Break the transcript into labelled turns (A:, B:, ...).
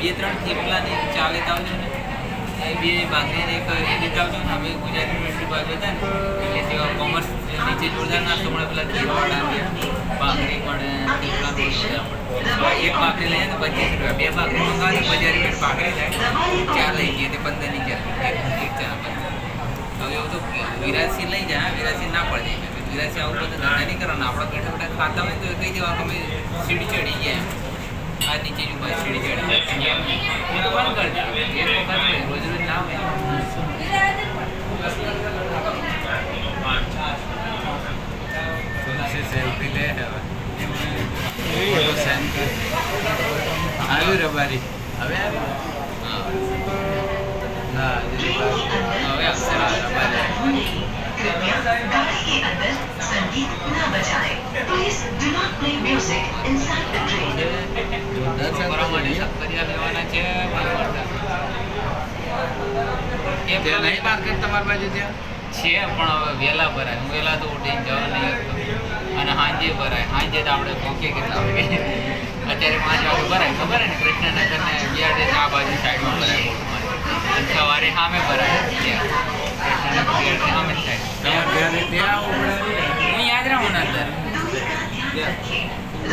A: 2-3 થેપલાની ચા લેતા આવજો ને, એ 2 ભાખરીને એક એ લેતા આવજો ને. અમે ગુજરાત યુનિવર્સિટી બાજુ હતા ને એટલે તેવા કોમર્સ નીચે જોરદાર નાસ્તો મળે, પેલા ઘીવાળા ભાખરી મળે, થેપલા રોલ એક ભાખરી લઈએ તો 25 રૂપિયા, 2 ભાખરી મંગાવે તો 50 રૂપિયા ભાખરી થાય. ચા લઈ જઈએ તે 15 ની ચા, એક ચા 15. હવે એવું તો વિરાસી લઈ જાય, વિરાસી ના પડે. વિરાસી આવું બધું ધંધા નહીં કરવાના. આપણા બેઠા બેઠા ખાતા હોય તો કહી દેવા કે અમે સીડી ચડી ગયા, આ નીચે જ ઉભા સીડી ચડી ગયા. હું તો બંધ કરી દઉં, એક વખત હોય, રોજ રોજ ના હોય. સેલ્ફી લે આવ્યું રબારી હવે હા હવે આવશે રબારી.
B: गाड़ी के अंदर संगीत न बजाएं। Please do not play music inside the train.
A: છોકરા માટે શક્કરિયા લેવાના છે. એ નહીં માર્કેટ તમારી બાજુ ત્યાં છે પણ હવે વહેલા ભરાય. હું વહેલા તો ઉઠીને જવા નહીં શકતો અને સાંજે ભરાય. સાંજે તો આપણે પહોંચીએ કેટલા વાગે? અત્યારે 5 વાગે ભરાય. ખબર ને કૃષ્ણનગર ને બિયાડે આ બાજુ સાઈડમાં ભરાય બોર્ડમાં. સવારે સામે ભરાય ત્યાં કૃષ્ણનગર બિયાડે સામે જ થાય. હું યાદ રહું ને અંદર